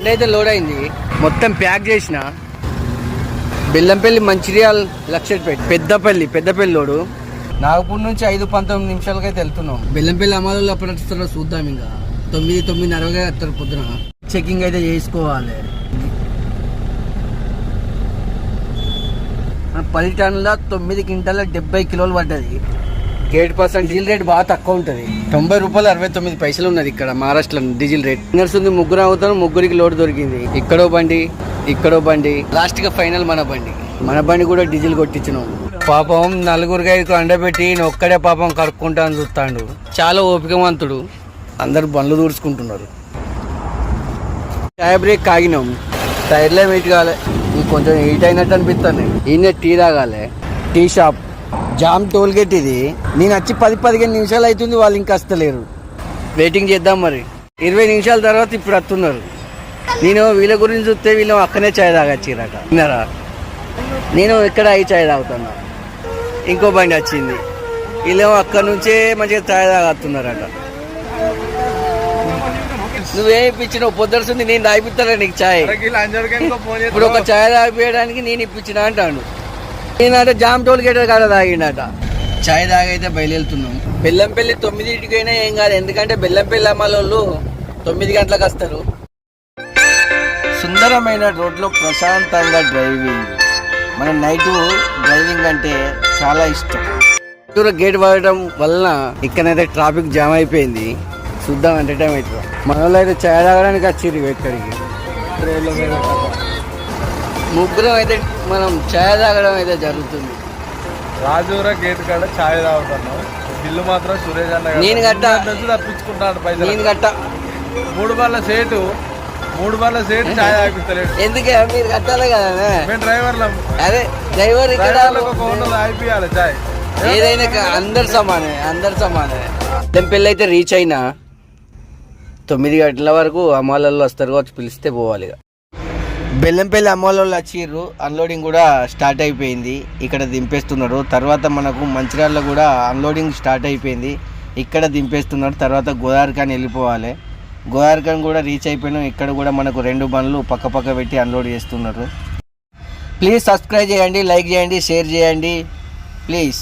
అయితే లోడ్ అయింది, మొత్తం ప్యాక్ చేసిన. బెల్లంపల్లి, మంచిర్యాల, లక్షపేట, పెద్దపల్లి లోడు. నాగపూర్ నుంచి 5-19 నిమిషాలకైతే వెళ్తున్నాం. బెల్లంపల్లి అమ్మాయిలు అప్పుడు వస్తారో చూద్దాం. ఇంకా 9-9:30 వస్తారు పొద్దున. చెకింగ్ అయితే చేసుకోవాలి. 10 టన్నుల 9 క్వింటాల 70 కిలోలు పడ్డది. 8% డీజిల్ రేట్ బాగా తక్కువ ఉంటుంది. 90 రూపాయలు 69 పైసలు ఉన్నది ఇక్కడ మహారాష్ట్రలో డీజిల్ రేట్. ఉంది, ముగ్గురు అవుతాను, ముగ్గురికి లోడ్ దొరికింది. ఇక్కడో బండి, లాస్ట్ గా ఫైనల్ మన బండి కూడా డీజిల్ కొట్టించినాం. పాపం 4-5 అండబెట్టి ఒక్కడే పాపం కడుక్కుంటా అని చూస్తాడు. చాలా ఓపికవంతుడు. అందరు బండ్లు దూర్చుకుంటున్నారు. టైర్ బ్రేక్ కాగినాం, టైర్లే వెయిట్ కాలే. కొంచెం హీట్ అయినట్టు అనిపిస్తుంది. ఈయన టీ తాగాలి. Tea shop jam toll gate ఇది. నేను వచ్చి 10-15 నిమిషాలు అవుతుంది, వాళ్ళు ఇంకా వస్తలేరు. వెయిటింగ్ చేద్దాం మరి. 20 నిమిషాల తర్వాత ఇప్పుడు వస్తున్నారు. నేను వీళ్ళ గురించి చూస్తే వీళ్ళు అక్కనే చాయ్ తాగచ్చిరట. విన్నారా? నేను ఇక్కడ అయి చాయ్ తాగుతున్నా. ఇంకో బండి వచ్చింది, వీళ్ళేమో అక్కడ నుంచే మంచిగా చాయ్ తాగుతున్నారట. నువ్వేం ఇప్పించినావు? పొద్దురుంది నేను తాగిపిస్తారా నీకు చాయ్? ఇప్పుడు ఒక చాయ్ తాగిపోయడానికి నేను ఇప్పించిన అంటాను. నేనంటే జామ్ టోల్ గేట్ కాడ తాగిండట. చాయ్ తాగైతే బయలుదేరుతున్నాం. బెల్లంపల్లి 9ంటికైనా ఏం కాదు, ఎందుకంటే బెల్లంపల్లి అమ్మాలోళ్ళు 9 గంటలకు వస్తారు. సుందరమైన రోడ్లో ప్రశాంతంగా డ్రైవింగ్. మన నైట్ డ్రైవింగ్ అంటే చాలా ఇష్టం. గేట్ పడటం వలన ఇక్కడైతే ట్రాఫిక్ జామ్ అయిపోయింది. చూద్దాం ఎంటర్టైన్ అవుతుంది. మన వాళ్ళు అయితే చాయ్ తాగడానికి వచ్చిర్రు ఇక్కడికి. ముగ్గురం అయితే మనం చాయ్ తాగడం అయితే జరుగుతుంది. రాజూరా గేట్ కాడ చాయ్ తాగుతున్నాం. బిల్లు మాత్రం సురేష్ అన్న నేను తప్పించుకుంటాను పైసలు. నేను కట్ట 3 బార్ల సేటు చాయ్ తాగిపిస్తలేడు. ఎందుకే మీరు కట్టాలి కదా. మేము డ్రైవర్లం. అదే డ్రైవర్ ఇక్కడ అయిపోయాలి చాయ్. ఏదైనా అందరు సమానే. పెళ్ళి అయితే రీచ్ అయినా 9 గంటల వరకు అమ్మాయిలలో వస్తారు వచ్చి పిలిస్తే పోవాలి. బెల్లంపల్లి అమ్మాయిలలో వచ్చిర్రు. అన్లోడింగ్ కూడా స్టార్ట్ అయిపోయింది. ఇక్కడ దింపేస్తున్నారు. తర్వాత మనకు మంచిర్యాలలో కూడా అన్లోడింగ్ స్టార్ట్ అయిపోయింది. ఇక్కడ దింపేస్తున్నారు. తర్వాత గోదావరిఖాన్ వెళ్ళిపోవాలి. గోదావరిఖాన్ కూడా రీచ్ అయిపోయినాం. ఇక్కడ కూడా మనకు 2 బండ్లు పక్క పెట్టి అన్లోడ్ చేస్తున్నారు. ప్లీజ్ సబ్స్క్రైబ్ చేయండి, లైక్ చేయండి, షేర్ చేయండి ప్లీజ్.